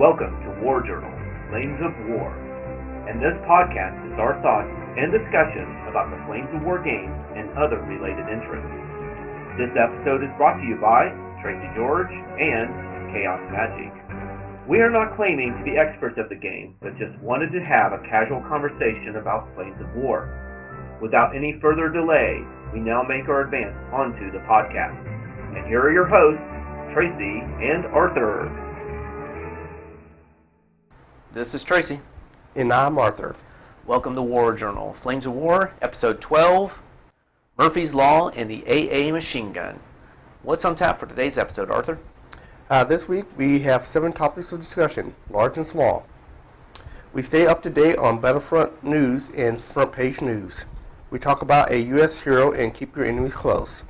Welcome to War Journal, Flames of War. And this podcast is our thoughts and discussions about the Flames of War game and other related interests. This episode is brought to you by Tracy George and Chaos Magic. We are not claiming to be experts of the game, but just wanted to have a casual conversation about Flames of War. Without any further delay, we now make our advance onto the podcast. And here are your hosts, Tracy and Arthur. This is Tracy. And I'm Arthur. Welcome to War Journal, Flames of War, Episode 12, Murphy's Law and the AA Machine Gun. What's on tap for today's episode, Arthur? This week we have 7 topics of discussion, large and small. We stay up to date on Battlefront news and Front Page news. We talk about a U.S. hero and keep your enemies close.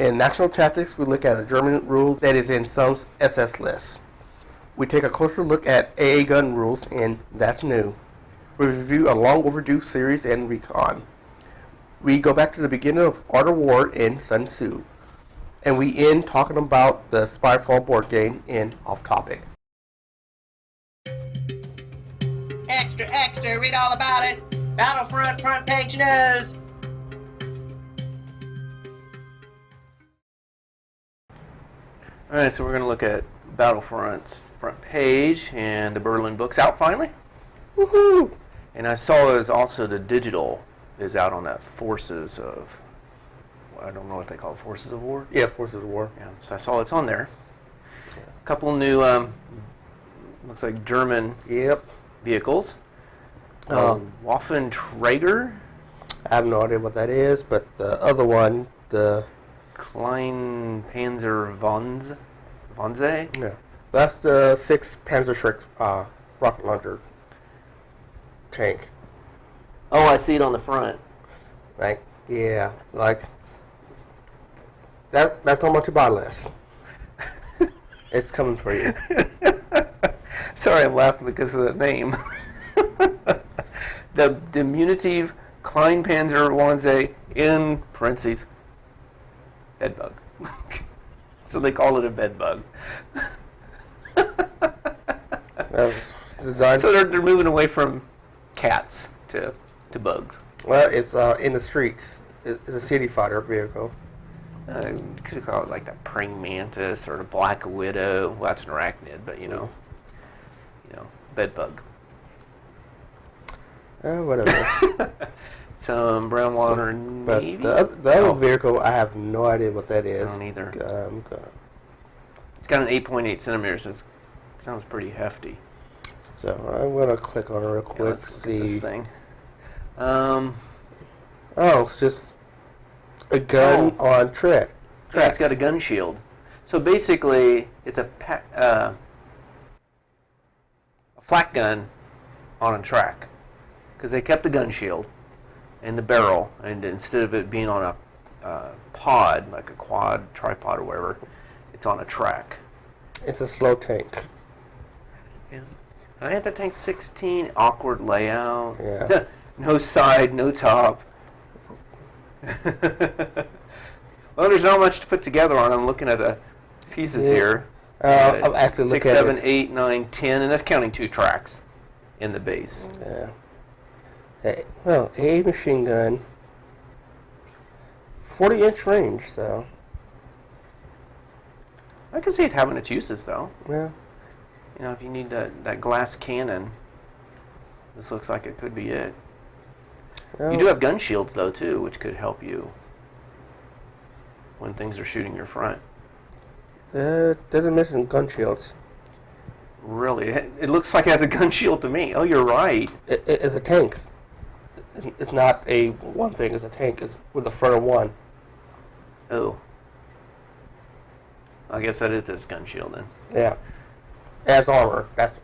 In National Tactics, we look at a German rule that is in some SS lists. We take a closer look at AA gun rules, and that's new. We review a long overdue series and Recon. We go back to the beginning of Art of War in Sun Tzu. And we end talking about the Spyfall board game in Off Topic. Extra, extra, read all about it. Battlefront Front Page news. Alright, so we're going to look at Battlefront's Front Page and the Berlin book's out finally. Woohoo! And I saw is also the digital is out on that Forces of, I don't know what they call it, Forces of War? Yeah, Forces of War. Yeah, so I saw it's on there. A couple new, looks like German vehicles. Waffenträger. I have no idea what that is, but the other one, the Kleinpanzerwanze. yeah, that's the 6 Panzerschreck rocket launcher tank. Oh, I see it on the front. Like that's on my to-buy list. It's coming for you. Sorry, I'm laughing because of the name. The diminutive Kleinpanzerwanze in parentheses bedbug. So they call it a bedbug. Designed. So they're moving away from cats to bugs. Well, it's in the streets. It's a city fighter vehicle. Could call it like the praying mantis or the black widow. Well, that's an arachnid, but you know, bedbug. Whatever. Some brown water But navy. the other vehicle, I have no idea what that is. I don't either. It's got an 8.8 centimeters. It sounds pretty hefty. So I'm gonna click on it real quick. Yeah, let's look at this thing. Oh, it's just a gun on track. Yeah, it's got a gun shield. So basically, it's a flak gun on a track, because they kept the gun shield and the barrel, and instead of it being on a pod, like a quad, tripod, or whatever, it's on a track. It's a slow tank. Yeah. I had that tank 16, awkward layout. Yeah. No side, no top. Well, there's not much to put together on. I'm looking at the pieces here. I'm actually 6, looking 7, at 8, 9, 10, and that's counting 2 tracks in the base. Yeah. Hey, well, a machine gun, 40-inch range. So. I can see it having its uses, though. Yeah. You know, if you need that glass cannon, this looks like it could be it. Well, You do have gun shields, though, too, which could help you when things are shooting your front. Doesn't mention gun shields. Really? It looks like it has a gun shield to me. Oh, you're right. It's a tank. It's not a one thing. It's a tank. It's with the front of one. Oh. I guess that is his gun shield, then. Yeah. It has armor. That's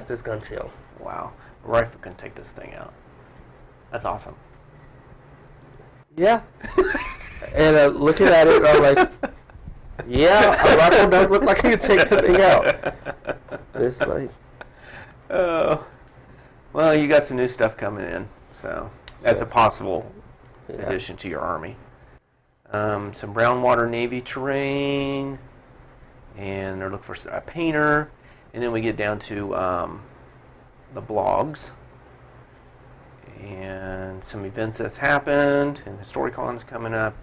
his gun shield. Wow. A rifle can take this thing out. That's awesome. Yeah. And looking at it, I'm like, yeah, a rifle does look like it can take the thing out. It's like, Oh. Well, you got some new stuff coming in, so that's a possible addition to your army. Some brown water navy terrain, and they're looking for a painter. And then we get down to the blogs and some events that's happened, and HistoriCon's coming up,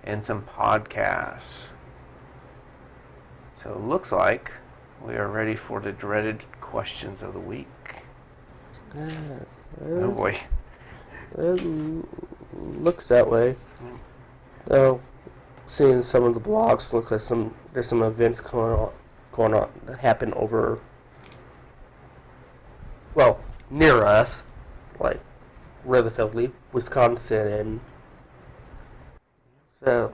and some podcasts. So it looks like we are ready for the dreaded questions of the week. Oh boy. It looks that way. Though, seeing some of the blogs, looks like there's some events going on that happen over, well, near us, like relatively Wisconsin, and so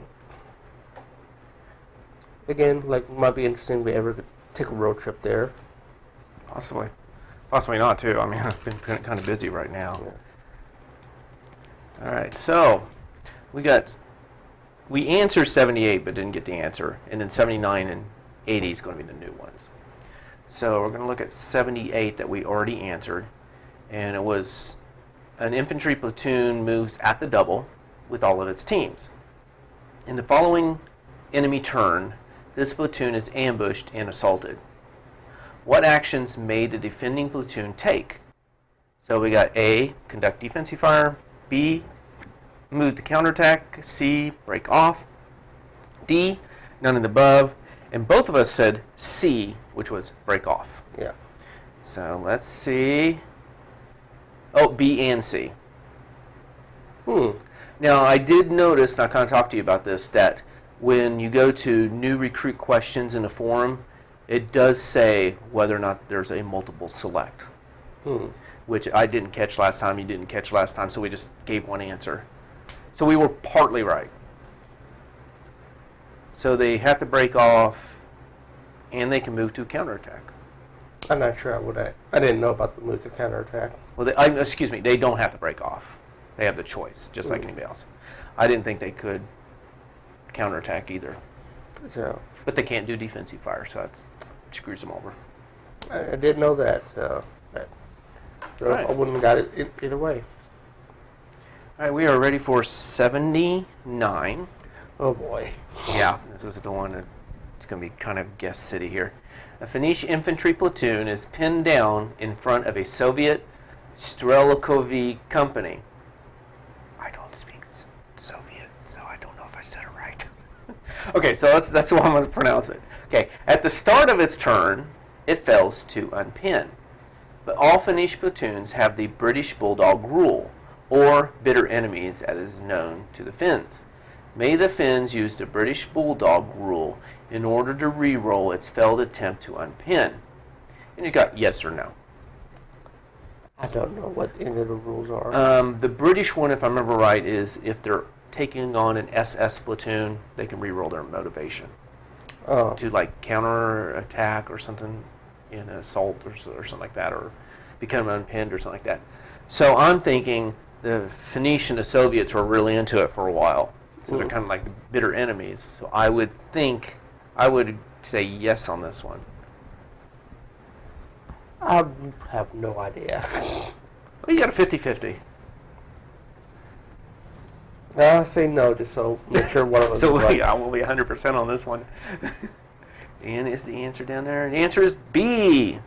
again, like, might be interesting if we ever could take a road trip there. Possibly not too. I mean, I've been kind of busy right now. Yeah. All right, so we answered 78 but didn't get the answer, and then 79 and 80 is going to be the new ones. So we're going to look at 78 that we already answered, and it was an infantry platoon moves at the double with all of its teams. In the following enemy turn, this platoon is ambushed and assaulted. What actions may the defending platoon take? So we got A, conduct defensive fire, B, move to counterattack, C, break off, D, none of the above, and both of us said C, which was break off. Yeah. So let's see. Oh, B and C. Now, I did notice, and I kind of talked to you about this, that when you go to new recruit questions in the forum, it does say whether or not there's a multiple select, which I didn't catch last time, you didn't catch last time, so we just gave one answer. So we were partly right. So they have to break off, and they can move to counterattack. I'm not sure I didn't know about the move to counterattack. Well, excuse me, they don't have to break off. They have the choice, just like anybody else. I didn't think they could counterattack either. So, But they can't do defensive fire, so that screws them over. I didn't know that, so Right. I wouldn't have got it either way. All right, we are ready for 79. Oh boy. Yeah, this is the one that's going to be kind of guest city here. A Finnish infantry platoon is pinned down in front of a Soviet Strelkovy company. I don't speak Soviet, so I don't know if I said it right. Okay, so that's the way I'm going to pronounce it. Okay, at the start of its turn, it fails to unpin. But all Finnish platoons have the British Bulldog rule, or bitter enemies as is known to the Finns. May the Finns use the British Bulldog rule in order to re-roll its failed attempt to unpin. And you got yes or no. I don't know what any of the rules are. The British one, if I remember right, is if they're taking on an SS platoon, they can re-roll their motivation to like counter attack or something in assault or something like that, or become unpinned or something like that. So I'm thinking the Finnish and the Soviets were really into it for a while. So they're kind of like bitter enemies. So I would say yes on this one. I have no idea. Well, you got a 50-50. I say no, just so make sure one of us So is right. yeah, we'll be 100% on this one. And is the answer down there? The answer is B.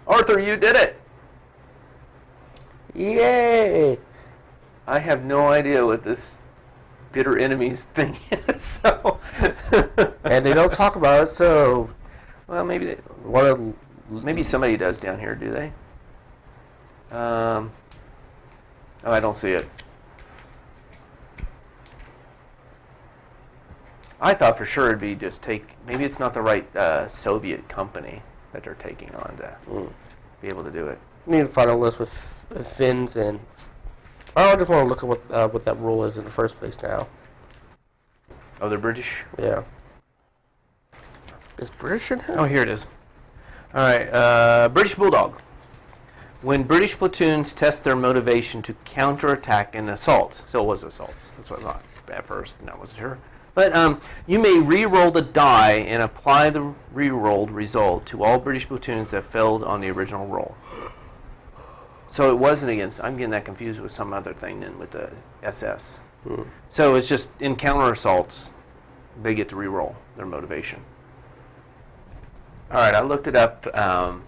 Arthur, you did it. Yay! I have no idea what this bitter enemies thing is. So And they don't talk about it, so well, maybe maybe somebody does down here, do they? Oh, I don't see it. I thought for sure it'd be just maybe it's not the right Soviet company that they're taking on to be able to do it. we need to find a list with Finns and. I just want to look at what that rule is in the first place now. Oh, they're British? Yeah. Is British in here? Oh, here it is. All right, British Bulldog. When British platoons test their motivation to counterattack and assault, so it was assaults. That's what I thought at first, and I wasn't sure. But you may re-roll the die and apply the re-rolled result to all British platoons that failed on the original roll. So it wasn't against, I'm getting that confused with some other thing than with the SS. So it's just in counter assaults, they get to re-roll their motivation. All right, I looked it up on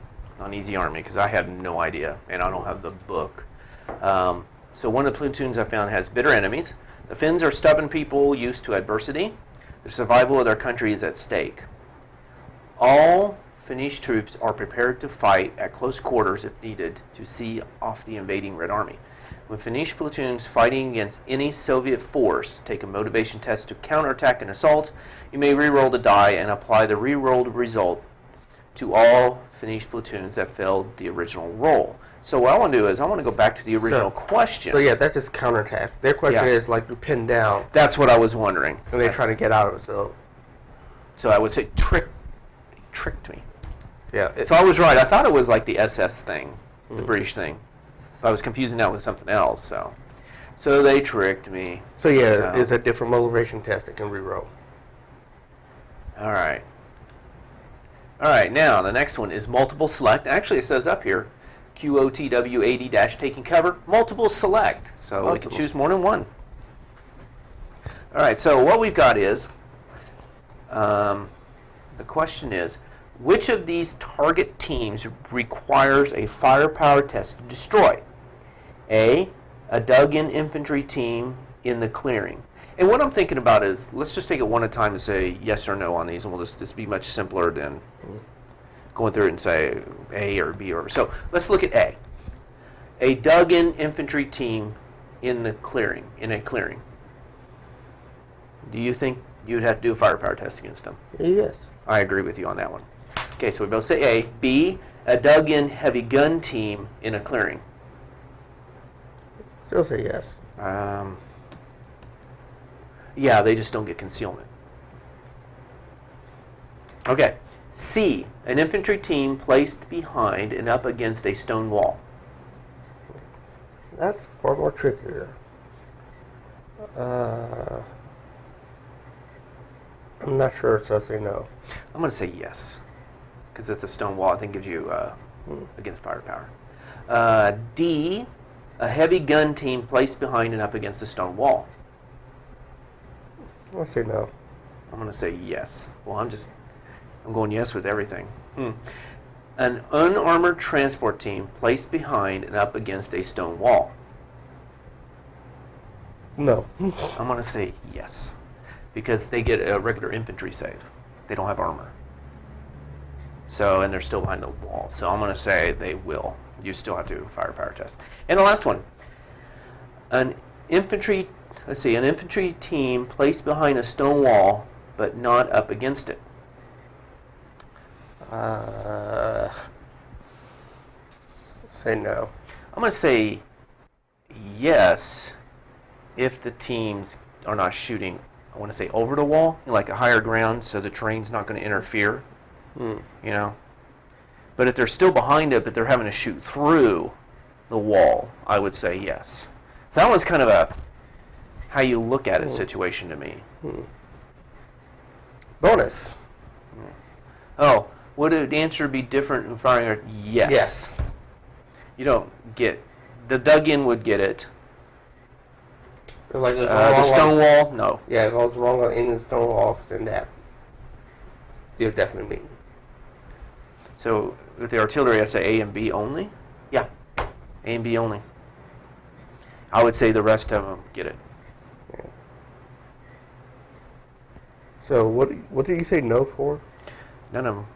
Easy Army because I had no idea, and I don't have the book. So one of the platoons I found has bitter enemies. The Finns are stubborn people used to adversity. The survival of their country is at stake. All Finnish troops are prepared to fight at close quarters if needed to see off the invading Red Army. When Finnish platoons fighting against any Soviet force take a motivation test to counterattack an assault, you may re-roll the die and apply the re-rolled result to all Finnish platoons that failed the original roll. So what I want to do is I want to go back to the original question. So yeah, that's just counterattack. Their question Yeah. is like you're pinned down That's what I was wondering. and they're trying to get out of it. So I would say they tricked me. Yeah. So I was right. I thought it was like the SS thing, the British thing. But I was confusing that with something else. So they tricked me. So yeah, it's a different motivation test that can reroll. All right. All right. Now the next one is multiple select. Actually, it says up here, QOTW80 taking cover, multiple select. So we can choose more than one. All right. So what we've got is, the question is, which of these target teams requires a firepower test to destroy? A dug-in infantry team in the clearing. And what I'm thinking about is, let's just take it one at a time and say yes or no on these, and we'll just be much simpler than going through it and say A or B. So let's look at A. A dug-in infantry team in a clearing. Do you think you'd have to do a firepower test against them? Yes. I agree with you on that one. Okay, so we both say A. B, a dug-in heavy gun team in a clearing. Still say yes. Yeah, they just don't get concealment. Okay. C, an infantry team placed behind and up against a stone wall. That's far more trickier. I'm not sure, so I say no. I'm going to say yes, because it's a stone wall. I think gives you against firepower. D, a heavy gun team placed behind and up against a stone wall. I'll say no. I'm going to say yes. Well, I'm going yes with everything. An unarmored transport team placed behind and up against a stone wall. No. I'm going to say yes, because they get a regular infantry save. They don't have armor. So, and they're still behind the wall. So I'm going to say they will. You still have to do a firepower test. And the last one. An infantry team placed behind a stone wall, but not up against it. Say no. I'm going to say yes if the teams are not shooting, I want to say over the wall, like a higher ground, so the terrain's not going to interfere, you know. But if they're still behind it, but they're having to shoot through the wall, I would say yes. So that one's kind of a how you look at it situation to me. Bonus. Oh, would the answer be different in firing? Yes. Yes. You don't get, the dug-in would get it. Like The stone wall, no. Yeah, if I was wrong on any stone walls, then that you're definitely mean. So with the artillery, I say A and B only? Yeah, A and B only. I would say the rest of them get it. Yeah. So what did you say no for? None of them.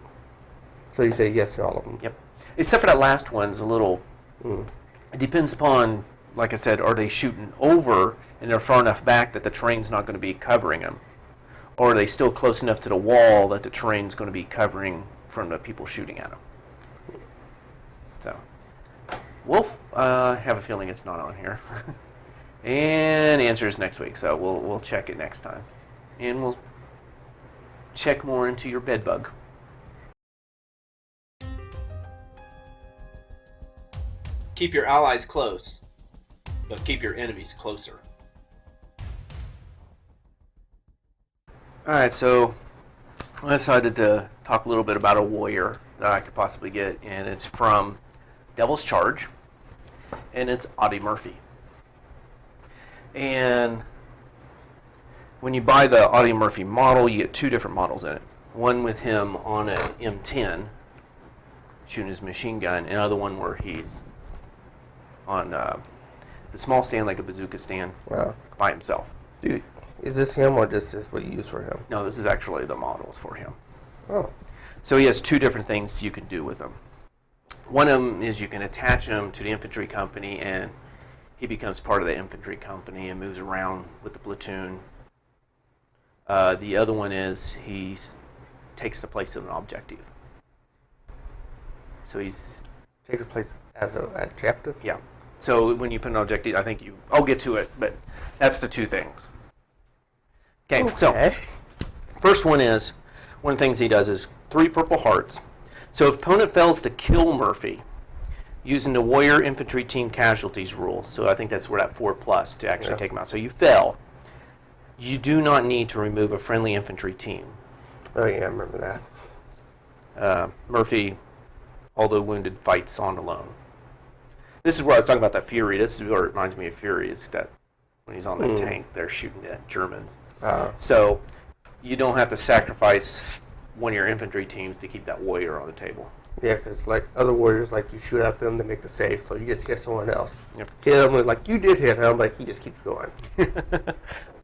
So you say yes to all of them? Yep. Except for that last one's a little, it depends upon, like I said, are they shooting over and they're far enough back that the terrain's not going to be covering them? Or are they still close enough to the wall that the terrain's going to be covering from the people shooting at them? So, we'll have a feeling it's not on here. And the answer is next week, so we'll check it next time. And we'll check more into your bed bug. Keep your allies close, but keep your enemies closer. All right, so I decided to talk a little bit about a warrior that I could possibly get, and it's from Devil's Charge, and it's Audie Murphy. And when you buy the Audie Murphy model, you get two different models in it. one with him on an M10 shooting his machine gun, and another one where he's on the small stand, like a bazooka stand, by himself. Dude, is this him or just what you use for him? No, this is actually the models for him. Oh. So he has two different things you can do with him. One of them is you can attach him to the infantry company, and he becomes part of the infantry company and moves around with the platoon. The other one is he takes the place of an objective. So he's... Takes a place as an objective? Yeah. So when you put an objective, I think I'll get to it, but that's the two things. Okay, so first one is, one of the things he does is 3 purple hearts. So if opponent fails to kill Murphy using the warrior infantry team casualties rule, so I think that's where that 4+ to actually take him out. So you fail, you do not need to remove a friendly infantry team. Oh yeah, I remember that. Murphy, although wounded, fights on alone. This is where I was talking about that Fury. This is where it reminds me of Fury, is that when he's on the tank, they're shooting at Germans. So you don't have to sacrifice one of your infantry teams to keep that warrior on the table. Yeah, because like other warriors, like you shoot at them to make the save, so you just hit someone else. Yep. Hit him, like you did hit him, like he just keeps going.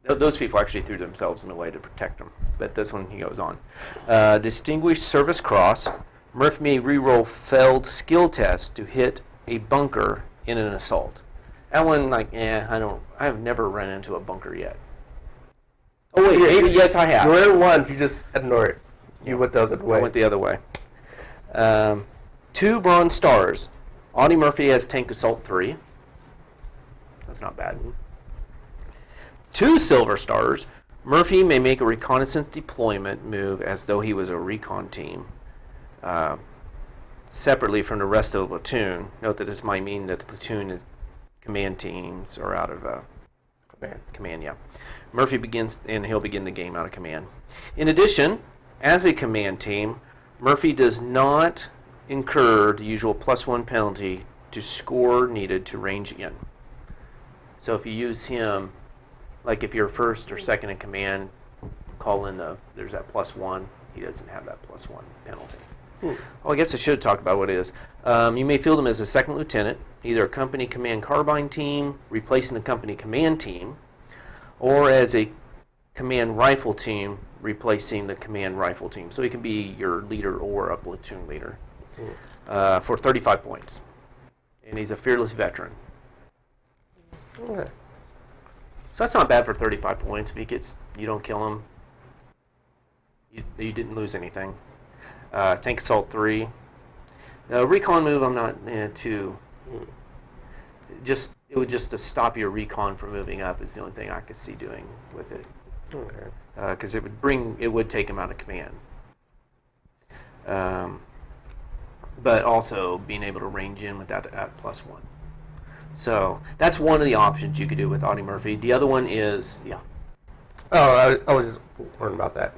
Those people actually threw themselves in a way to protect them, but this one he goes on. Distinguished Service Cross. Murph may reroll failed skill test to hit a bunker in an assault. That one, like, I have never run into a bunker yet. Oh wait, maybe yes I have. You ran once, you just ignore it. You went the other way. I went the other way. 2 bronze stars. Audie Murphy has tank assault 3. That's not bad. 2 silver stars. Murphy may make a reconnaissance deployment move as though he was a recon team, separately from the rest of the platoon. Note that this might mean that the platoon is command teams are out of command. Yeah. Murphy begins, and he'll begin the game out of command. In addition, as a command team, Murphy does not incur the usual +1 penalty to score needed to range in. So if you use him, like if you're first or second in command, call in there's that +1. He doesn't have that +1 penalty. Oh, I guess I should talk about what it is. You may field him as a second lieutenant, either a company command carbine team, replacing the company command team, or as a command rifle team, replacing the command rifle team. So he can be your leader or a platoon leader for 35 points. And he's a fearless veteran. Okay. So that's not bad for 35 points. If you don't kill him, you didn't lose anything. Tank assault 3. Recon move, I'm not too. It would just to stop your recon from moving up is the only thing I could see doing with it. Okay. Because it would take him out of command. But also being able to range in with that at +1. So that's one of the options you could do with Audie Murphy. The other one is, Oh, I was just wondering about that.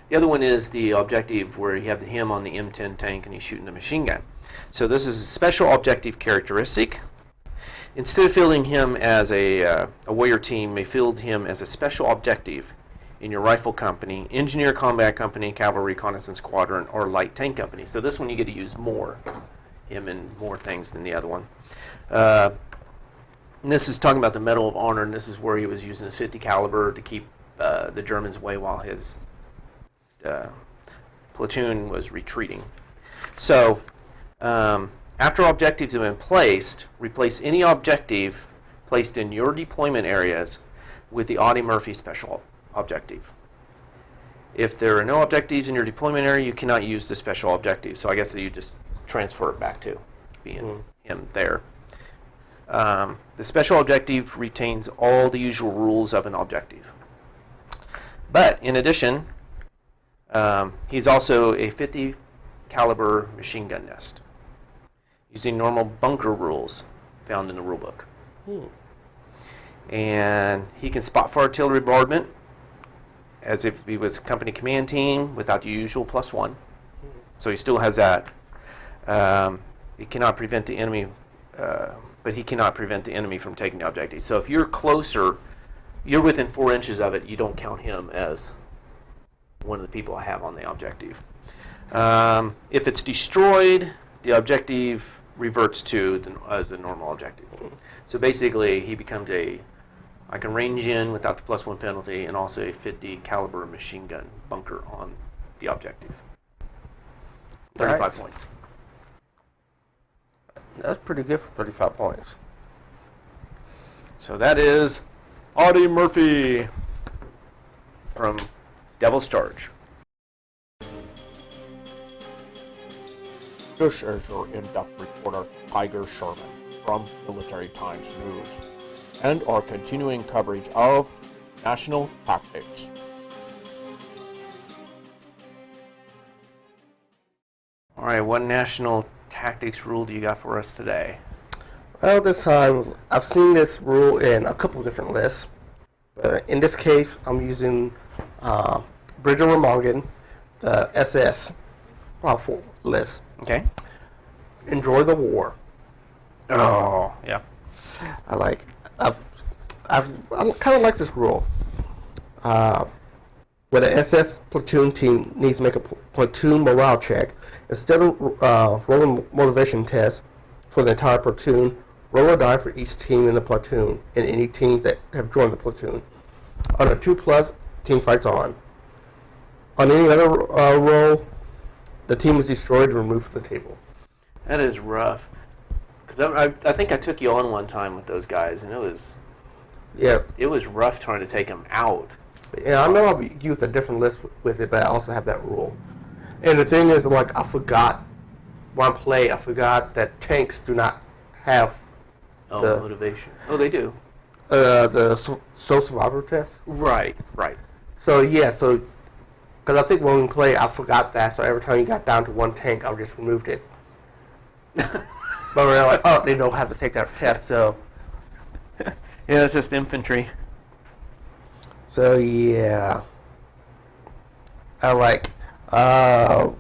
The other one is the objective where you have him on the M10 tank and he's shooting the machine gun. So this is a special objective characteristic. Instead of fielding him as a warrior team, may field him as a special objective in your rifle company, engineer combat company, cavalry reconnaissance squadron, or light tank company. So this one you get to use him in more things than the other one. And this is talking about the Medal of Honor, and this is where he was using his .50 caliber to keep the Germans away while his platoon was retreating. So after objectives have been placed, replace any objective placed in your deployment areas with the Audie Murphy special objective. If there are no objectives in your deployment area, you cannot use the special objective. So I guess that you just transfer it back to being him there. The special objective retains all the usual rules of an objective. But in addition, he's also a .50 caliber machine gun nest, using normal bunker rules found in the rulebook. And he can spot for artillery bombardment as if he was company command team without the usual +1. So he still has that. He cannot prevent the enemy, but he cannot prevent the enemy from taking the objective. So if you're closer, you're within 4 inches of it, you don't count him as one of the people I have on the objective. If it's destroyed, the objective reverts to as a normal objective. So basically, he becomes I can range in without the +1 penalty, and also a 50 caliber machine gun bunker on the objective. 35 Nice. points. That's pretty good for 35 points. So that is Audie Murphy from Devil's Charge. This is your in-depth reporter, Tiger Sherman, from Military Times News, and our continuing coverage of national tactics. All right, what national tactics rule do you got for us today? Well, this time, I've seen this rule in a couple different lists. In this case, I'm using Bridge over Mongan, the SS list. Okay. Enjoy the war. Oh, yeah. I kind of like this rule. When an SS platoon team needs to make a platoon morale check, instead of rolling motivation tests for the entire platoon, roll a die for each team in the platoon and any teams that have joined the platoon. On a 2+, team fights on. On any other roll, the team is destroyed and removed from the table. That is rough. Because I think I took you on one time with those guys, and it was rough trying to take them out. Yeah, I know I've used a different list with it, but I also have that rule. And the thing is, like, I forgot that tanks do not have the motivation. Oh, they do. The Soul Survivor test. Right. So because I think when we play, I forgot that. So every time you got down to one tank, I just removed it. But we're like, oh, they don't have to take that test. So Yeah, it's just infantry. So yeah, I like. I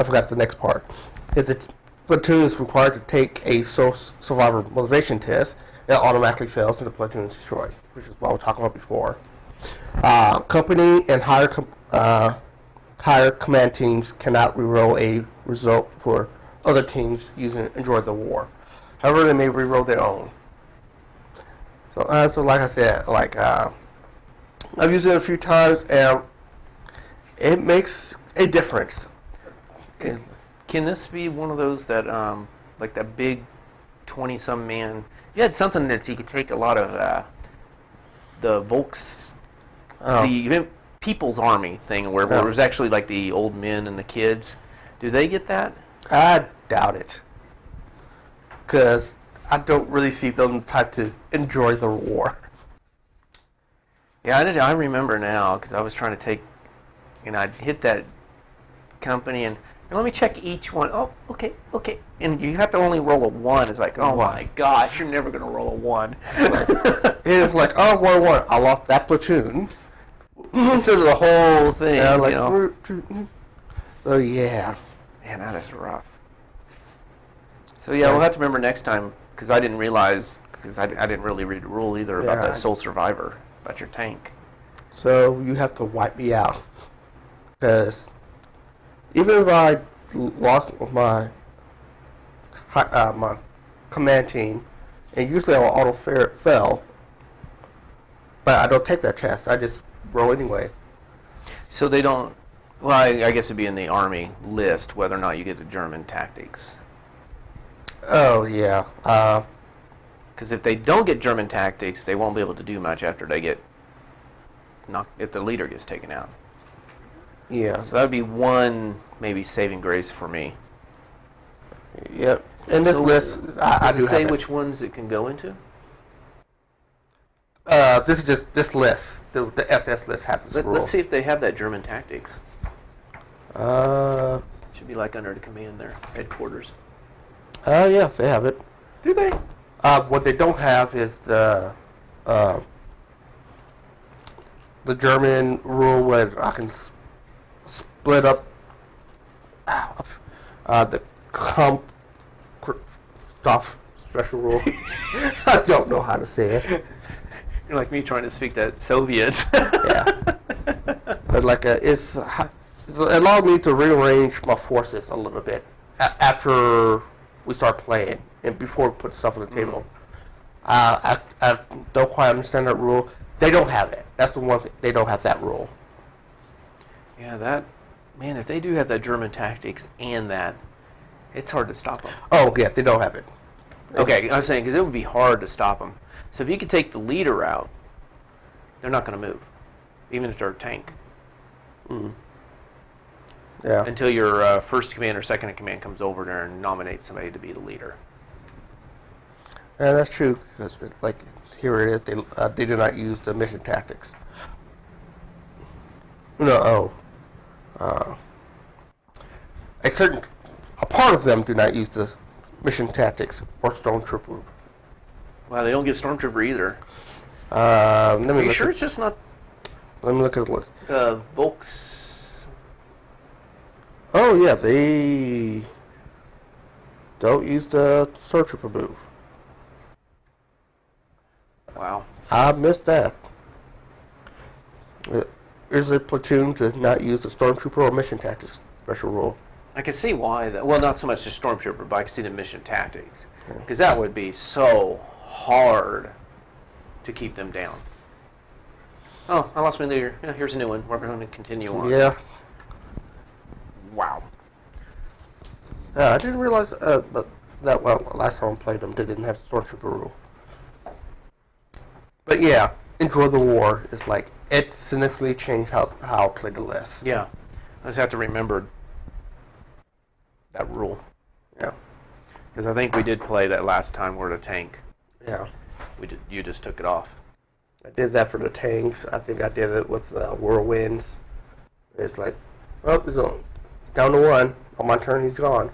forgot the next part. If the platoon is required to take a Soul Survivor motivation test, it automatically fails and the platoon is destroyed, which is what we were talking about before. Company and higher command teams cannot reroll a result for other teams using Enjoy the War. However, they may reroll their own. So like I said, I've used it a few times, and it makes a difference. Can this be one of those that, like that big 20-some man? You had something that you could take a lot of the Volks, the People's Army thing, where it was actually like the old men and the kids. Do they get that? I doubt it, because I don't really see them type to enjoy the war. Yeah, I remember now, because I was trying to take, and I'd hit that company, and let me check each one. Oh, okay. And you have to only roll a 1. It's like, oh my gosh, you're never going to roll a 1. It's like, oh, 1-1, I lost that platoon. Instead of the whole thing, Yeah, like, you know. So yeah. Man, that is rough. So yeah, we'll have to remember next time, because I didn't realize, because I didn't really read the rule either about that Soul Survivor, about your tank. So you have to wipe me out, because even if I lost my my command team, and usually I'll auto fail, but I don't take that chance. I just roll anyway. So they don't. Well, I guess it'd be in the Army list whether or not you get the German tactics. Oh yeah. Because if they don't get German tactics, they won't be able to do much after they get knocked. If the leader gets taken out. Yeah. So that would be one maybe saving grace for me. Yep. In this list, I Does do it say have which ones it can go into? This is just this list. The SS list has this rule. Let's see if they have that German tactics. Should be like under the command there, headquarters. Yeah, they have it. Do they? What they don't have is the German rule where I can split up the stuff special rule. I don't know how to say it. You're like me trying to speak that Soviet. Yeah. But like it's allowed me to rearrange my forces a little bit after we start playing and before we put stuff on the table. I don't quite understand that rule. They don't have it. That's the one thing. They don't have that rule. Yeah, man, if they do have that German tactics and that, it's hard to stop them. Oh, yeah, they don't have it. Okay, I was saying, because it would be hard to stop them. So if you could take the leader out, they're not going to move, even if they're a tank. Yeah. Until your first command or second in command comes over there and nominates somebody to be the leader. Yeah, that's true. Because like here it is, they do not use the mission tactics. No. A part of them do not use the mission tactics or stormtrooper. Wow, they don't get stormtrooper either. Let me Are you look sure at, it's just not Let me look at the list. Volks? Oh yeah, they don't use the stormtrooper move. Wow. I missed that. There's a platoon to not use the stormtrooper or mission tactics special rule. I can see why. Well, not so much the stormtrooper, but I can see the mission tactics. Because that would be so hard to keep them down. Oh, I lost my leader. Yeah, here's a new one. We're going to continue on. Yeah. Wow. I didn't realize but that last time I played them, they didn't have the stormtrooper rule. But yeah, Enjoy the War is like, it significantly changed how I play the list. Yeah. I just have to remember that rule. Yeah. Because I think we did play that last time we're at a tank. Yeah. You just took it off. I did that for the tanks. I think I did it with whirlwinds. It's like, oh, it's down to one. On my turn, he's gone.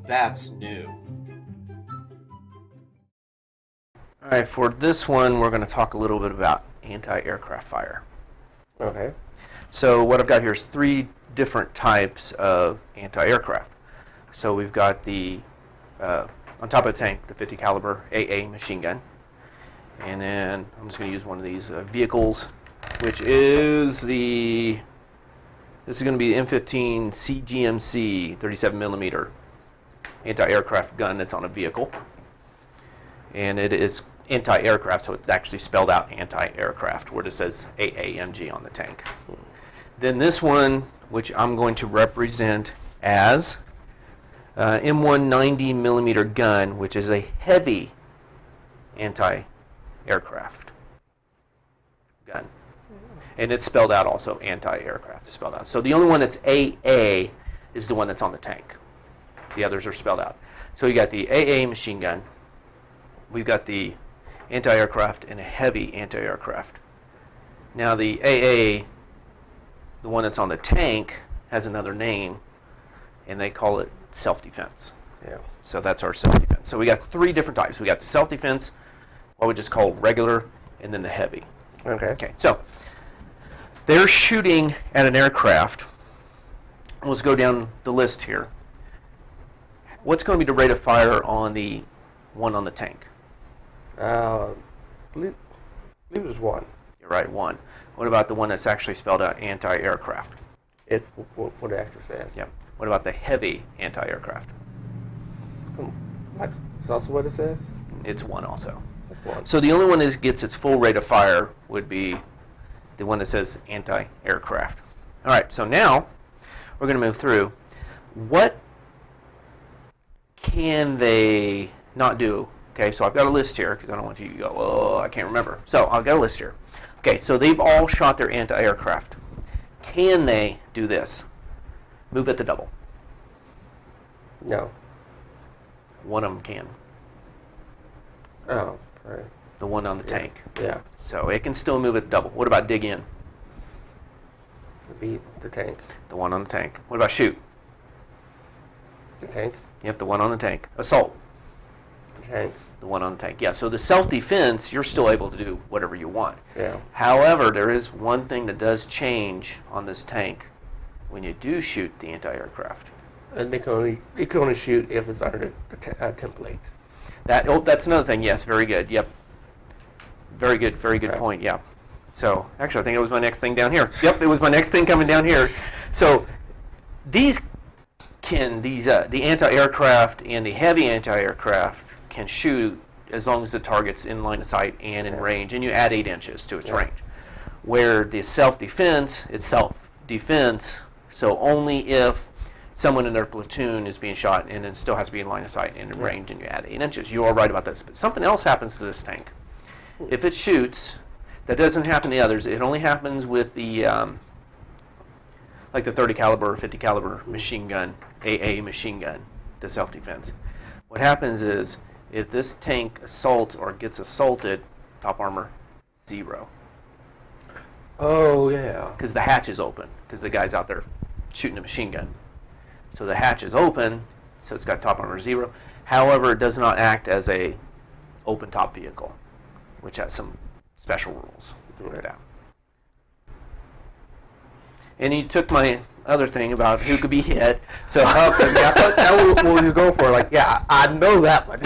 That's new. All right, for this one, we're going to talk a little bit about anti-aircraft fire. Okay. So what I've got here is 3 different types of anti-aircraft. So we've got the, on top of the tank, the 50 caliber AA machine gun. And then I'm just going to use one of these vehicles, which is this is going to be the M15 CGMC 37 millimeter anti-aircraft gun that's on a vehicle. And it is anti-aircraft, so it's actually spelled out anti-aircraft, where it says AAMG on the tank. Then this one, which I'm going to represent as M1 90 millimeter gun, which is a heavy anti-aircraft gun. And it's spelled out also, anti-aircraft is spelled out. So the only one that's AA is the one that's on the tank. The others are spelled out. So you got the AA machine gun. We've got the anti-aircraft and a heavy anti-aircraft. Now the AA, the one that's on the tank, has another name, and they call it self-defense. Yeah. So that's our self-defense. So we got 3 different types. We got the self-defense, what we just call regular, and then the heavy. Okay. Okay, so they're shooting at an aircraft. Let's go down the list here. What's going to be the rate of fire on the one on the tank? I believe it was 1. You're right, 1. What about the one that's actually spelled out anti-aircraft? It's what it actually says. Yep. What about the heavy anti-aircraft? That's also what it says? It's 1 also. That's 1. So the only one that gets its full rate of fire would be the one that says anti-aircraft. All right, so now we're going to move through. What can they not do? Okay, so I've got a list here because I don't want you to go, oh, I can't remember. So I've got a list here. Okay, so they've all shot their anti-aircraft. Can they do this? Move at the double. No. One of them can. Oh, right. The one on the tank. Yeah. So it can still move at the double. What about dig in? Beat the tank. The one on the tank. What about shoot? The tank. Yep, the one on the tank. Assault. The tank. The one on the tank. Yeah, so the self-defense, you're still able to do whatever you want. Yeah. However, there is one thing that does change on this tank when you do shoot the anti-aircraft. And they can only shoot if it's under the template. That's another thing. Yes, very good. Yep. Very good point. Yeah. So actually, I think it was my next thing down here. Yep, it was my next thing coming down here. So the anti-aircraft and the heavy anti-aircraft can shoot as long as the target's in line of sight and in range, and you add 8 inches to its range. Where the self-defense, it's self-defense, so only if someone in their platoon is being shot and then still has to be in line of sight and in range, and you add 8 inches. You are right about this. But something else happens to this tank. If it shoots, that doesn't happen to the others. It only happens with the like the 30 caliber or 50 caliber machine gun, AA machine gun, the self-defense. What happens is if this tank assaults or gets assaulted, top armor, 0. Oh, yeah. Because the hatch is open, because the guy's out there shooting a machine gun. So the hatch is open, so it's got top armor 0. However, it does not act as a open top vehicle, which has some special rules like that. And you took my other thing about who could be hit. So Okay, yeah, I thought that was what we were going for. Like, yeah, I know that one.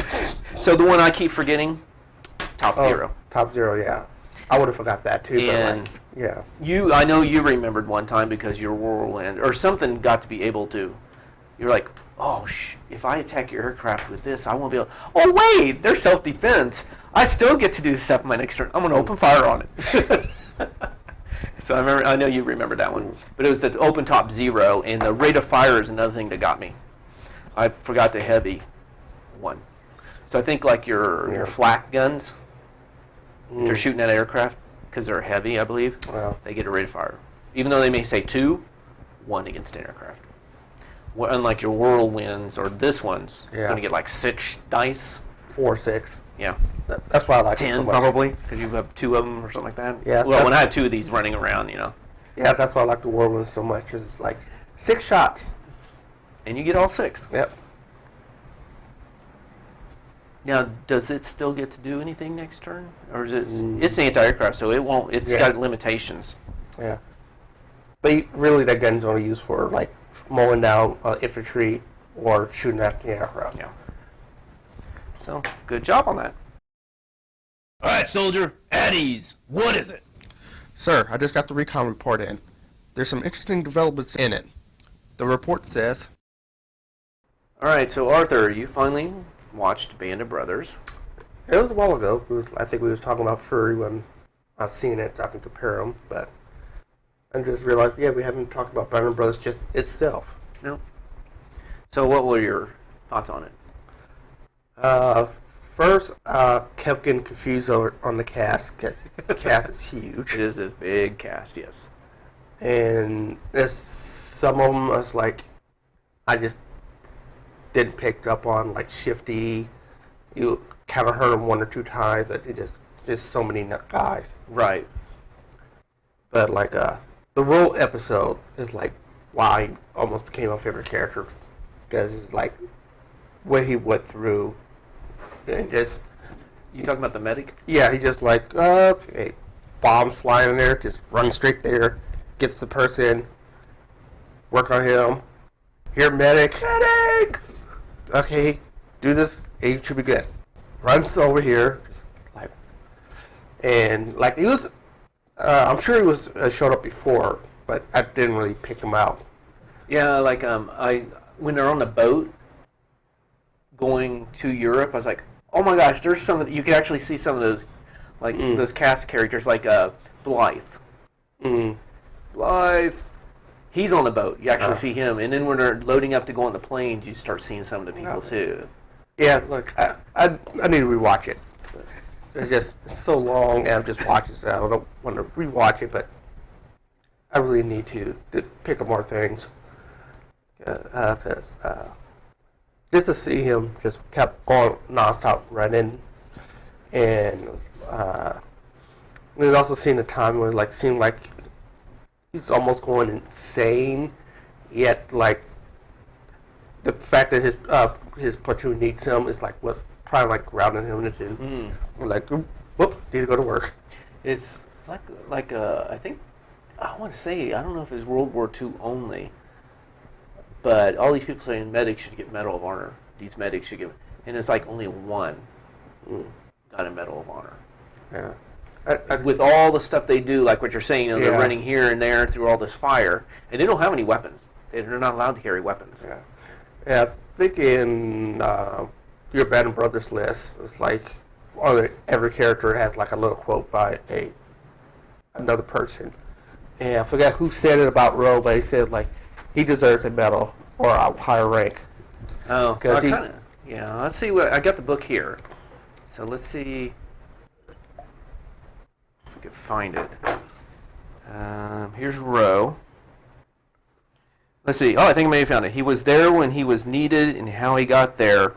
So the one I keep forgetting, top 0. Top 0, yeah. I would have forgot that too. And but like, yeah. I know you remembered one time because your whirlwind or something got to be able to. You're like, oh, if I attack your aircraft with this, I won't be able. Oh wait, they're self-defense. I still get to do stuff in my next turn. I'm going to open fire on it. So I know you remember that one. But it was the open top 0, and the rate of fire is another thing that got me. I forgot the heavy one. So I think like your flak guns, if they're shooting at aircraft, because they're heavy, I believe, they get a rate of fire. Even though they may say 2, 1 against an aircraft. Unlike your whirlwinds or this one's, you're going to get like 6 dice. 4, 6. Yeah. That's why I like 10 it so much. probably, because you have 2 of them or something like that. Yeah. Well, when I had 2 of these running around, Yeah, that's why I like the whirlwind so much. Cause it's like 6 shots. And you get all 6. Yep. Now, does it still get to do anything next turn, or is it? It's anti-aircraft, so it won't. It's got limitations. Yeah. But really, that gun's only used for like mowing down infantry or shooting at the aircraft. Yeah. So, good job on that. All right, soldier, at ease. What is it? Sir, I just got the Recon report in. There's some interesting developments in it. The report says... All right, so Arthur, you finally watched Band of Brothers. It was a while ago. I think we was talking about Furry when I seen it, so I can compare them. But I just realized, we haven't talked about Band of Brothers just itself. No. So what were your thoughts on it? First, kept getting confused on the cast, because the cast is huge. It is a big cast, yes. And there's some of them I was like, I just didn't pick up on, like Shifty. You kind of heard them 1 or 2 times, but it just so many guys. Right. But like the Roll episode is like why he almost became my favorite character, because it's like what he went through, and just You talking about the medic? yeah, he just like hey, bombs flying in there, just run straight there, gets the person, work on him. Here, medic. Okay, do this. It should be good. Runs over here, just like, and like he was. I'm sure he was showed up before, but I didn't really pick him out. Yeah, like when they're on the boat going to Europe, I was like, oh my gosh, there's some of you can actually see some of those, like those cast characters, like Blythe. Blythe. He's on the boat. You actually see him, and then when they're loading up to go on the planes, you start seeing some of the people too. Yeah, look, I need to rewatch it. It's so long, and I'm just watching it. So I don't want to rewatch it, but I really need to just pick up more things. Just to see him just kept going nonstop running, and we've also seen the time where it seemed like he's almost going insane, yet like the fact that his platoon needs him is like what probably like grounding him into like whoop, need to go to work. It's like I think I want to say I don't know if it's World War II only, but all these people saying medics should get Medal of Honor. These medics should get, and it's like only one got a Medal of Honor. Yeah. with all the stuff they do, like what you're saying, they're Yeah. running here and there through all this fire, and they don't have any weapons. They're not allowed to carry weapons. Yeah. Yeah, I think in your Band of Brothers list, it's like on every character has like a little quote by another person. And I forgot who said it about Roe, but he said like he deserves a medal or a higher rank. Oh, Because he- yeah. Let's see what I got the book here. So let's see if we can find it. Here's Roe. Let's see. Oh, I think I may have found it. He was there when he was needed, and how he got there,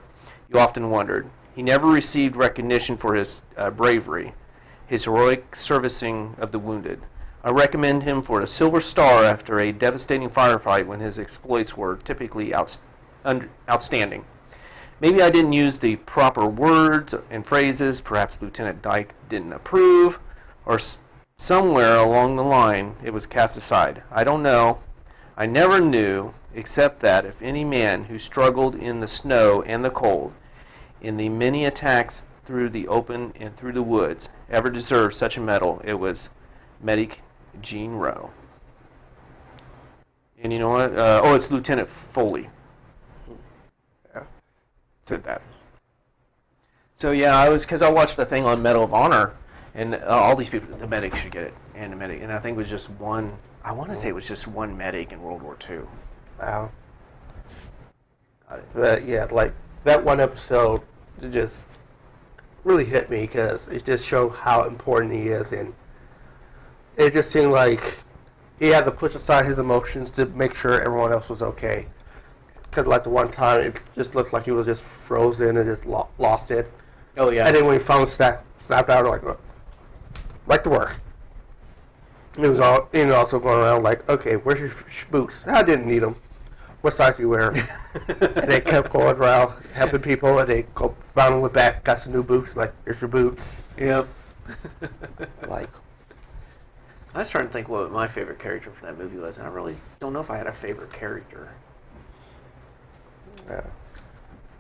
you often wondered. He never received recognition for his bravery, his heroic servicing of the wounded. I recommend him for a Silver Star after a devastating firefight when his exploits were typically outstanding. Maybe I didn't use the proper words and phrases. Perhaps Lieutenant Dyke didn't approve, or somewhere along the line it was cast aside. I don't know. I never knew, except that if any man who struggled in the snow and the cold, in the many attacks through the open and through the woods, ever deserved such a medal, it was Medic Gene Rowe. And you know what? It's Lieutenant Foley. Yeah. Said that. So yeah, because I watched a thing on Medal of Honor, and all these people, the medic should get it, and the medic, and I think it was just one. I want to say it was just one medic in World War II. Wow. Got it. But yeah, like that one episode, it just really hit me because it just showed how important he is, and it just seemed like he had to push aside his emotions to make sure everyone else was okay. Because like the one time, it just looked like he was just frozen and just lost it. Oh yeah. And then when he finally snapped out, like to work. It was all, also going around like, okay, where's your boots? I didn't need them. What size do you wear? And they kept going around helping people, and they finally went back, got some new boots. Like, here's your boots. Yep. Like, I was trying to think what my favorite character from that movie was, and I really don't know if I had a favorite character. yeah.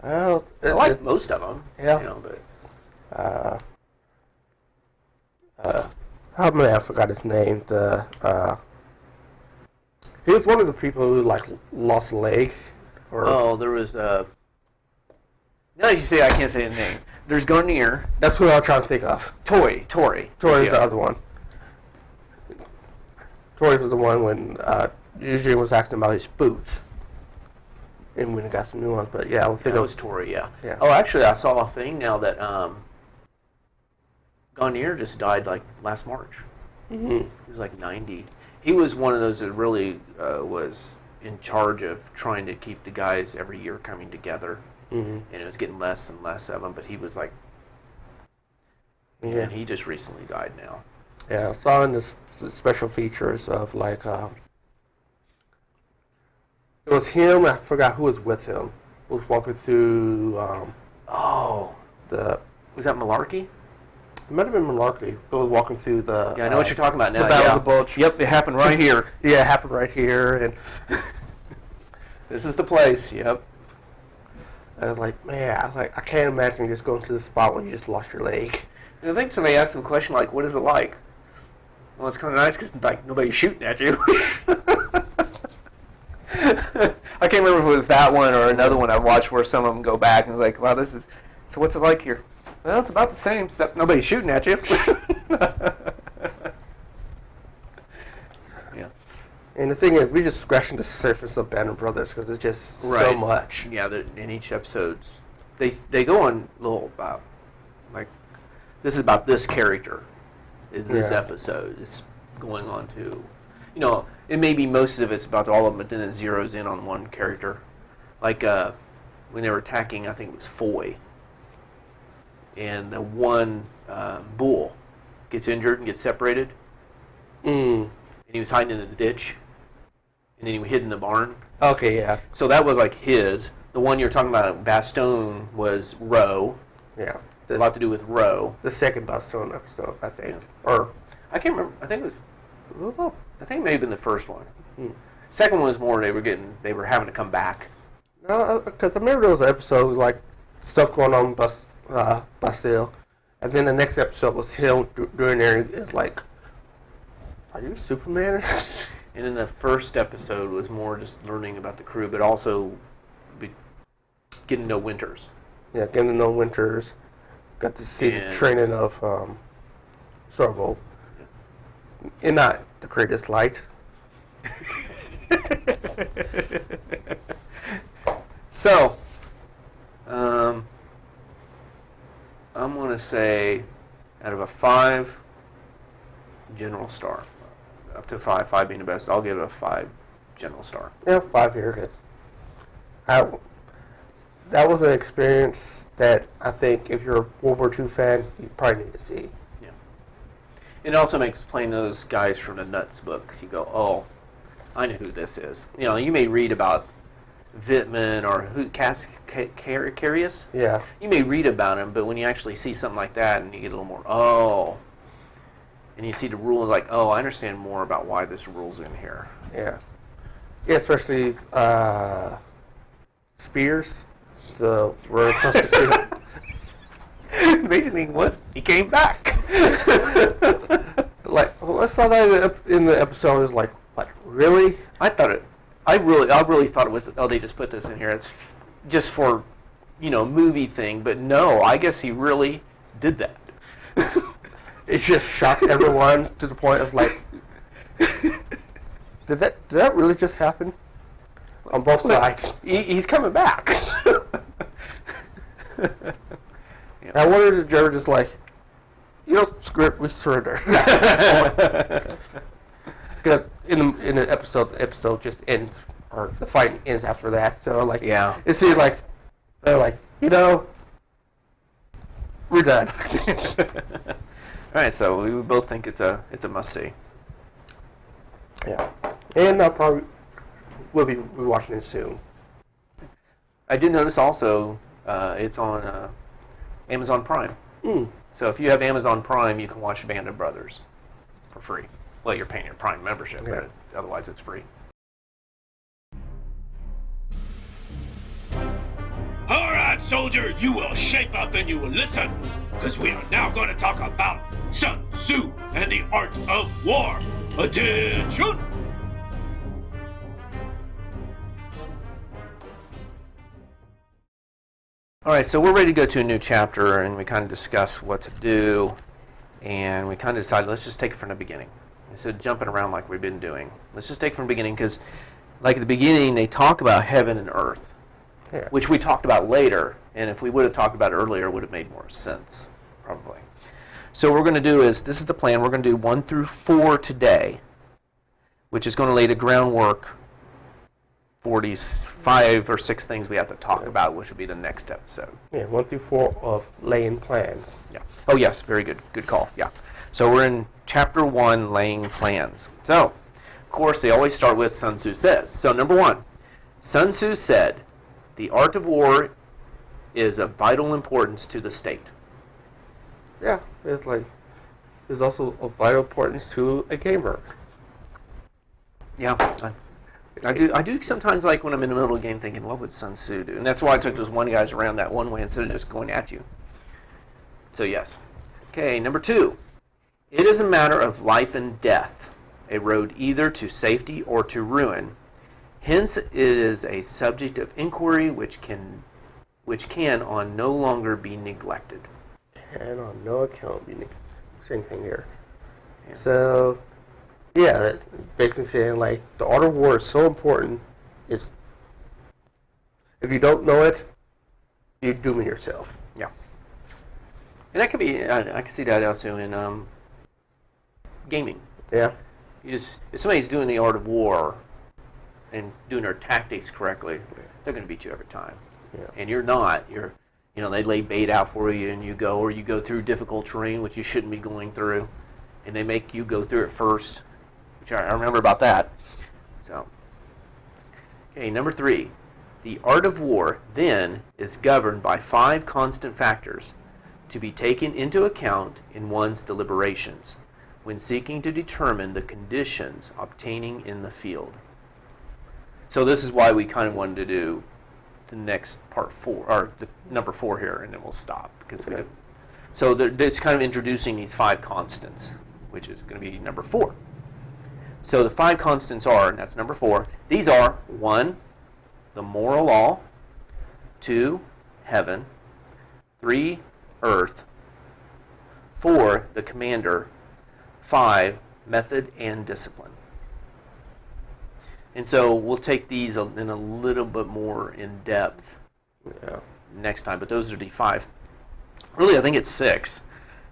Well, I like most of them. Yeah. You know, but I forgot his name. He was one of the people who lost a leg. there was now you say I can't say his name. There's Garnier. That's what I was trying to think of. Tori. Tori's Yeah. the other one. Tori was the one when Eugene was asking about his boots. And when he got some new ones, but yeah, I would think That it was Tori, yeah. Yeah. Oh, actually, I saw a thing now that Garnier just died like last March. Mm-hmm. He was like 90. He was one of those that really was in charge of trying to keep the guys every year coming together. Mm-hmm. And it was getting less and less of them, but he was like, Yeah. and he just recently died now. Yeah, I saw in the special features of it was him. I forgot who was with him. Was walking through the. Was that Malarkey? It might have been Malarkey. It was walking through the. Yeah, I know what you're talking about now. The Battle yeah. of the Bulge. Yep, it happened right here. Yeah, it happened right here, and This is the place. Yep. I was like, man, I can't imagine just going to the spot when you just lost your leg. And I think somebody asked him a question like, "What is it like?" Well, it's kind of nice because like nobody's shooting at you. I can't remember if it was that one or another one I watched where some of them go back and it's like, "Wow, this is so. What's it like here?" Well, it's about the same, except nobody's shooting at you. Yeah. And the thing is, we're just scratching the surface of Band of Brothers because it's just so Right. much. Yeah, in each episode, they go on little about like this is about this character. In this Yeah. episode is going on to, it may be most of it's about all of them, but then it zeroes in on one character. Like when they were attacking, I think it was Foy, and the one bull gets injured and gets separated, and he was hiding in the ditch, and then he hid in the barn. Okay, yeah. So that was like his. The one you're talking about, Bastogne, was Roe. Yeah. A lot to do with Roe. The second Bastogne episode, I think. Yeah. Or, I can't remember. I think it was. I think it may have been the first one. Hmm. Second one was more they were having to come back. no, because I remember those episodes, like, stuff going on in Bastille. And then the next episode was him doing there. It's like, are you Superman? And then the first episode was more just learning about the crew, but also getting to know Winters. Yeah, getting to know Winters. Got to see the training of Sorbo. In not the greatest light. So, I'm going to say out of a 5, general star. Up to 5, 5 being the best. I'll give it a 5 general star. Yeah, 5 here. That was an experience that I think if you're a World War II fan, you probably need to see. Yeah. It also makes playing those guys from the Nuts books. You go, oh, I know who this is. You know, you may read about Vittman or Carius. Yeah. You may read about him, but when you actually see something like that and you get a little more, oh, and you see the rules, like, oh, I understand more about why this rule's in here. Yeah. Yeah, especially Spears, the road across the field. The amazing thing was, he came back. Like, well, I saw that in the episode. Is like, what, really? I really thought it was, oh, they just put this in here. It's just for, movie thing. But no, I guess he really did that. It just shocked everyone to the point of like, did that really just happen? On both sides. He's coming back. I wonder if the judge is like, screw it, we surrender. Because in the episode just ends, or the fight ends after that. So like, yeah, it seems like they're like, we're done. All right, so we both think it's a must see. Yeah, and I'll probably will be watching it soon. I did notice also it's on Amazon Prime. So if you have Amazon Prime, you can watch Band of Brothers for free. Well, you're paying your Prime membership, but otherwise it's free. All right, soldier, you will shape up and you will listen, because we are now going to talk about Sun Tzu and the art of war. Attention! All right, so we're ready to go to a new chapter, and we kind of discuss what to do, and we kind of decided let's just take it from the beginning. Instead of jumping around like we've been doing, let's just take it from the beginning, because like at the beginning, they talk about heaven and earth, which we talked about later, and if we would have talked about it earlier, it would have made more sense, probably. So what we're going to do is, this is the plan, we're going to do 1 through 4 today, which is going to lay the groundwork for these 5 or 6 things we have to talk about, which will be the next episode. Yeah, 1 through 4 of laying plans. Yeah. Oh, yes, very good. Good call. Yeah. So we're in chapter 1, laying plans. So, of course, they always start with Sun Tzu says. So, number 1, Sun Tzu said, the art of war is of vital importance to the state. Yeah, it's also of vital importance to a gamer. Yeah. I do sometimes like when I'm in the middle of the game thinking, what would Sun Tzu do? And that's why I took those one guys around that one way instead of just going at you. So yes. Okay, number 2. It is a matter of life and death, a road either to safety or to ruin. Hence it is a subject of inquiry which can on no longer be neglected. And on no account be same thing here. Yeah. So yeah, basically saying like the art of war is so important. It's if you don't know it, you're dooming yourself. Yeah, and that could be. I can see that also in gaming. Yeah. If somebody's doing the art of war and doing their tactics correctly, they're going to beat you every time. Yeah. And you're not. They lay bait out for you, and you go through difficult terrain which you shouldn't be going through, and they make you go through it first. I remember about that. So, okay, number 3. The art of war, then, is governed by 5 constant factors to be taken into account in one's deliberations when seeking to determine the conditions obtaining in the field. So this is why we kind of wanted to do the next part 4, or the number 4 here, and then we'll stop. So it's kind of introducing these 5 constants, which is going to be number 4. So the 5 constants are, and that's number 4, these are 1, the moral law, 2, heaven, 3, earth, 4, the commander, 5, method and discipline. And so we'll take these in a little bit more in depth next time, but those are the 5. Really, I think it's 6,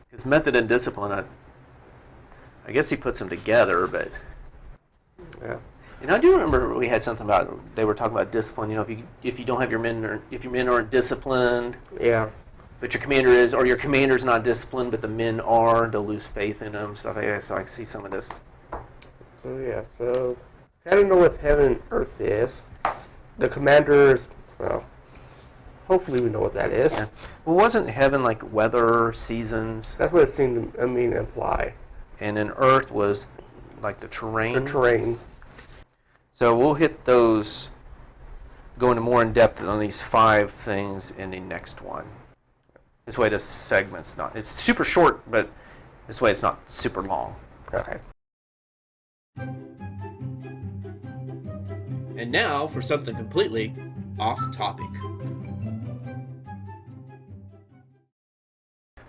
because method and discipline, I guess he puts them together, but... Yeah. And I do remember we had something about, they were talking about discipline, if you don't have your men, or if your men aren't disciplined, Yeah. but your commander is, or your commander's not disciplined, but the men are, they'll lose faith in them, stuff like that. So I see some of this. So yeah, so I don't know what heaven and earth is. The commanders, well, hopefully we know what that is. Yeah. Well, wasn't heaven like weather, seasons? That's what it seemed to imply. And then earth was like the terrain? The terrain. So we'll hit those, go into more in depth on these 5 things in the next one. This way this segment's not, it's super short, but this way it's not super long. Okay. And now for something completely off topic.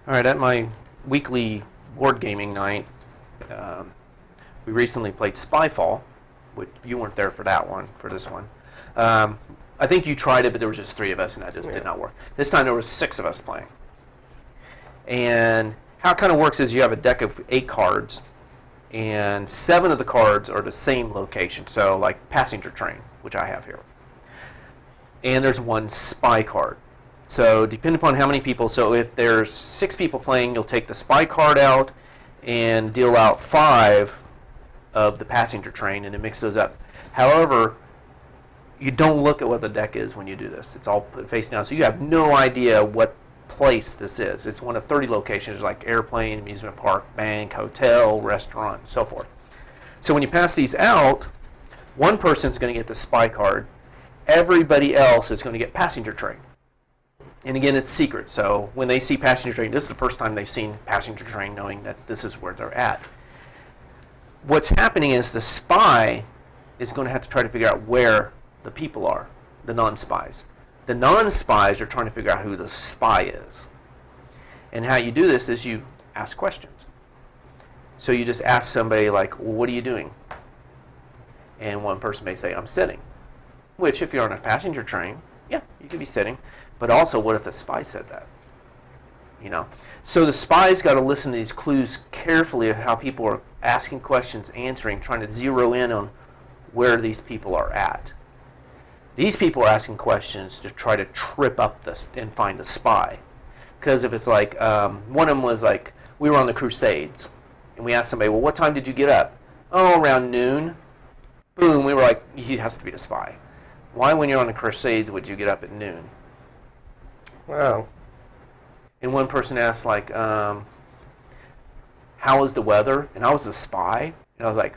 All right, at my weekly board gaming night, we recently played Spyfall, which you weren't there for that one, for this one. I think you tried it, but there was just 3 of us, and that just did not work. This time there was 6 of us playing. And how it kind of works is you have a deck of 8 cards, and 7 of the cards are the same location. So like passenger train, which I have here. And there's 1 spy card. So depending upon how many people, so if there's 6 people playing, you'll take the spy card out and deal out 5 of the passenger train and then mix those up. However, you don't look at what the deck is when you do this. It's all put face down. So you have no idea what place this is. It's one of 30 locations like airplane, amusement park, bank, hotel, restaurant, so forth. So when you pass these out, one person's going to get the spy card. Everybody else is going to get passenger train. And again, it's secret. So when they see passenger train, this is the first time they've seen passenger train, knowing that this is where they're at. What's happening is the spy is going to have to try to figure out where the people are, the non-spies. The non-spies are trying to figure out who the spy is. And how you do this is you ask questions. So you just ask somebody like, well, what are you doing? And one person may say, I'm sitting. Which, if you're on a passenger train, yeah, you could be sitting. But also, what if the spy said that? You know? So the spy's got to listen to these clues carefully of how people are asking questions, answering, trying to zero in on where these people are at. These people are asking questions to try to trip up this and find the spy. Because if it's like, one of them was like, we were on the Crusades, and we asked somebody, well, what time did you get up? Oh, around noon. Boom, we were like, he has to be the spy. Why, when you're on the Crusades, would you get up at noon? Wow. And one person asked, like, how was the weather? And I was the spy. And I was like,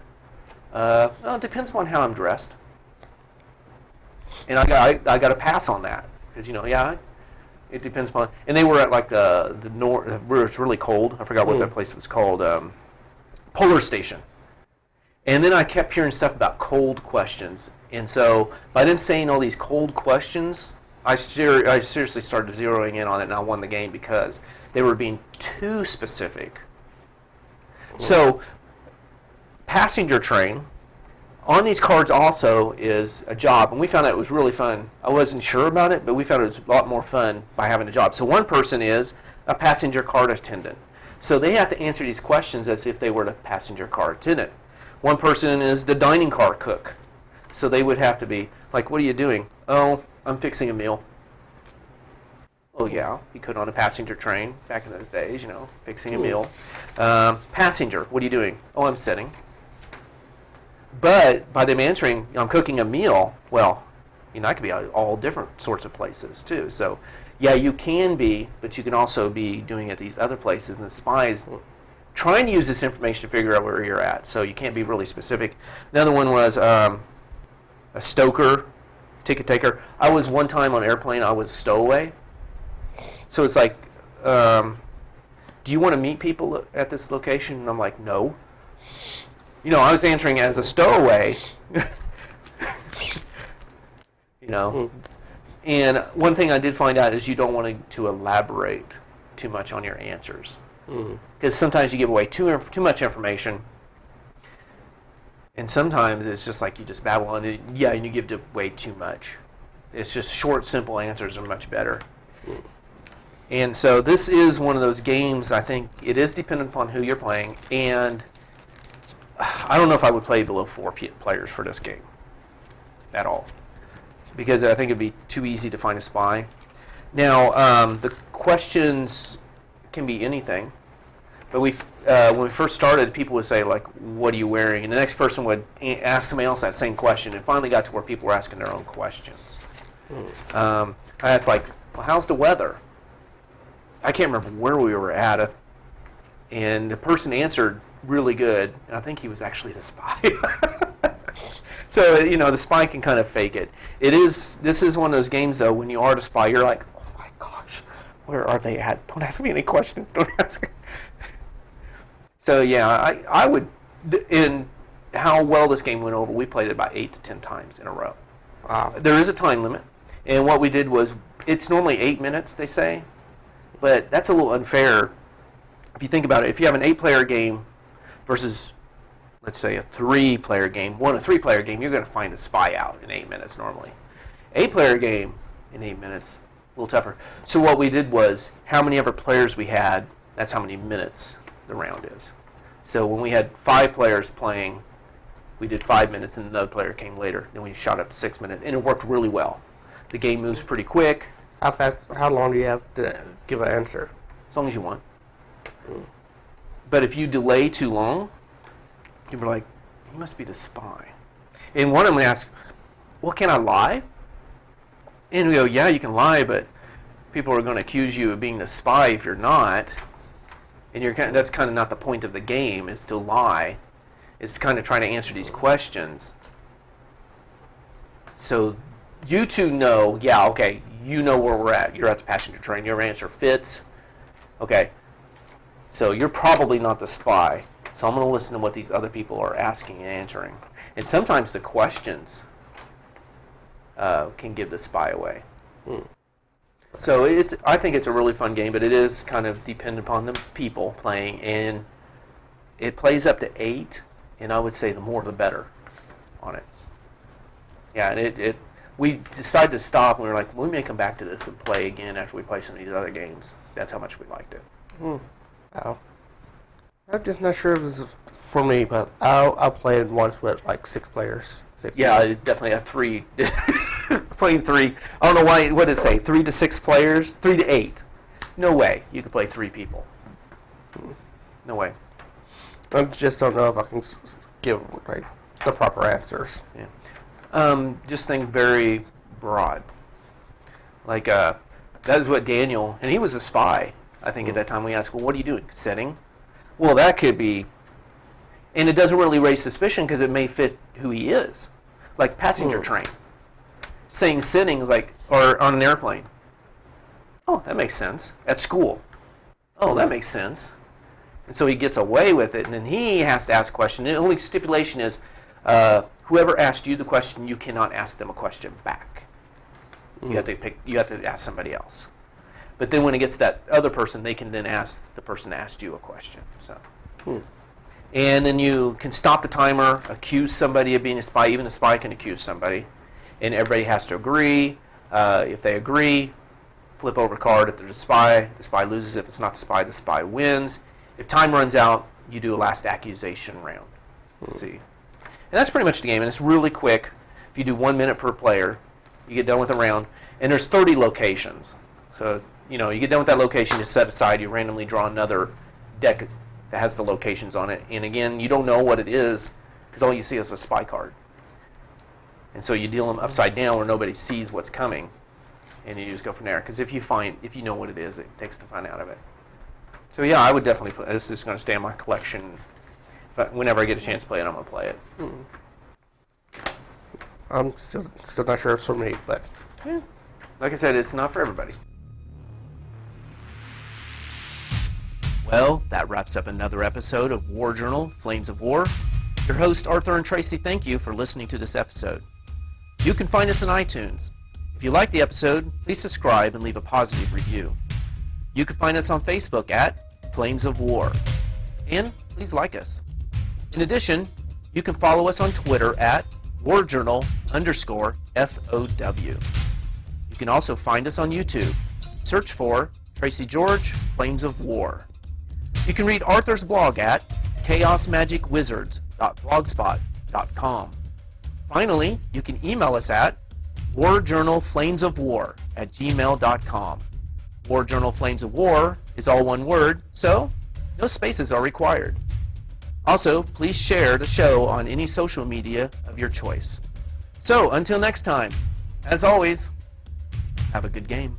well, it depends upon how I'm dressed. And I got a pass on that. Because, you know, yeah, it depends upon. And they were at, like, the north, where it's really cold. I forgot what that place was called. Polar Station. And then I kept hearing stuff about cold questions. And so by them saying all these cold questions, I seriously started zeroing in on it, and I won the game because they were being too specific. So passenger train, on these cards also is a job, and we found out it was really fun. I wasn't sure about it, but we found it was a lot more fun by having a job. So one person is a passenger car attendant. So they have to answer these questions as if they were the passenger car attendant. One person is the dining car cook. So they would have to be like, what are you doing? Oh, I'm fixing a meal. Oh yeah, you could on a passenger train back in those days, you know, fixing a meal. Passenger, what are you doing? Oh, I'm sitting. But by them answering, I'm cooking a meal, well, you know, I could be all different sorts of places too. So yeah, you can be, but you can also be doing it these other places. And the spies trying to use this information to figure out where you're at. So you can't be really specific. Another one was a stoker, ticket taker. I was one time on an airplane, I was a stowaway. So it's like, do you want to meet people at this location? And I'm like, no. You know, I was answering as a stowaway. You know. And one thing I did find out is you don't want to elaborate too much on your answers. Because sometimes you give away too much information. And sometimes it's just like you just babble on it. Yeah, and you give away too much. It's just short, simple answers are much better. And so this is one of those games, I think it is dependent upon who you're playing. And I don't know if I would play below 4 players for this game at all. Because I think it'd be too easy to find a spy. Now, the questions can be anything. But when we first started, people would say, like, what are you wearing? And the next person would ask somebody else that same question. And finally got to where people were asking their own questions. I asked, like, well, how's the weather? I can't remember where we were at. And the person answered really good. And I think he was actually the spy. So, you know, the spy can kind of fake it. This is one of those games, though, when you are the spy, you're like, oh, my gosh, where are they at? Don't ask me any questions. Don't ask me. So, yeah, I would, in how well this game went over, we played it about 8 to 10 times in a row. Wow. There is a time limit. And what we did was, it's normally 8 minutes, they say. But that's a little unfair. If you think about it, if you have an 8-player game versus, let's say, a 3-player game, a 3-player game, you're going to find the spy out in 8 minutes normally. 8-player game in 8 minutes, a little tougher. So what we did was, how many ever players we had, that's how many minutes the round is. So when we had 5 players playing, we did 5 minutes and another player came later. Then we shot up to 6 minutes, and it worked really well. The game moves pretty quick. How long do you have to give an answer? As long as you want. But if you delay too long, you're like, he must be the spy. And one of them asked, well, can I lie? And we go, yeah, you can lie, but people are going to accuse you of being the spy if you're not. And that's kind of not the point of the game, is to lie. It's kind of trying to answer these questions. So you two know, yeah, okay, you know where we're at. You're at the passenger train. Your answer fits. Okay. So you're probably not the spy. So I'm going to listen to what these other people are asking and answering. And sometimes the questions can give the spy away. So I think it's a really fun game, but it is kind of dependent upon the people playing. And it plays up to 8, and I would say the more the better on it. Yeah, and we decided to stop, and we were like, we may come back to this and play again after we play some of these other games. That's how much we liked it. Wow. I'm just not sure if it was for me, but I'll play it once with like 6 players. Yeah, I definitely have 3. Playing 3. I don't know why. What did it say? 3 to 6 players? 3 to 8. No way you could play 3 people. No way. I just don't know if I can give like the proper answers. Yeah. Just think very broad. Like that is what Daniel, and he was a spy. I think at that time we asked, well, what are you doing? Sitting? Well, that could be, and it doesn't really raise suspicion because it may fit who he is. Like passenger train. Saying sitting is like, or on an airplane. Oh, that makes sense. At school. Oh, that makes sense. And so he gets away with it, and then he has to ask a question. The only stipulation is, whoever asked you the question, you cannot ask them a question back. You have to ask somebody else. But then when it gets to that other person, they can then ask the person that asked you a question. So, and then you can stop the timer, accuse somebody of being a spy. Even a spy can accuse somebody, and everybody has to agree. If they agree, flip over a card. If they're the spy loses. If it's not the spy wins. If time runs out, you do a last accusation round to see. And that's pretty much the game, and it's really quick. If you do 1 minute per player, you get done with a round. And there's 30 locations. So, you get done with that location, you set aside, you randomly draw another deck that has the locations on it. And again, you don't know what it is because all you see is a spy card. And so you deal them upside down where nobody sees what's coming. And you just go from there. Because if you know what it is, it takes the fun out of it. So yeah, I would definitely play. This is going to stay in my collection. Whenever I get a chance to play it, I'm going to play it. I'm still not sure it's for me, but yeah. Like I said, it's not for everybody. Well, that wraps up another episode of War Journal, Flames of War. Your host, Arthur and Tracy, thank you for listening to this episode. You can find us on iTunes. If you like the episode, please subscribe and leave a positive review. You can find us on Facebook at Flames of War. And please like us. In addition, you can follow us on Twitter at warjournal_FOW. You can also find us on YouTube. Search for Tracy George, Flames of War. You can read Arthur's blog at chaosmagicwizards.blogspot.com. Finally, you can email us at warjournalflamesofwar@gmail.com. War Journal Flames of War is all one word, so no spaces are required. Also, please share the show on any social media of your choice. So, until next time, as always, have a good game.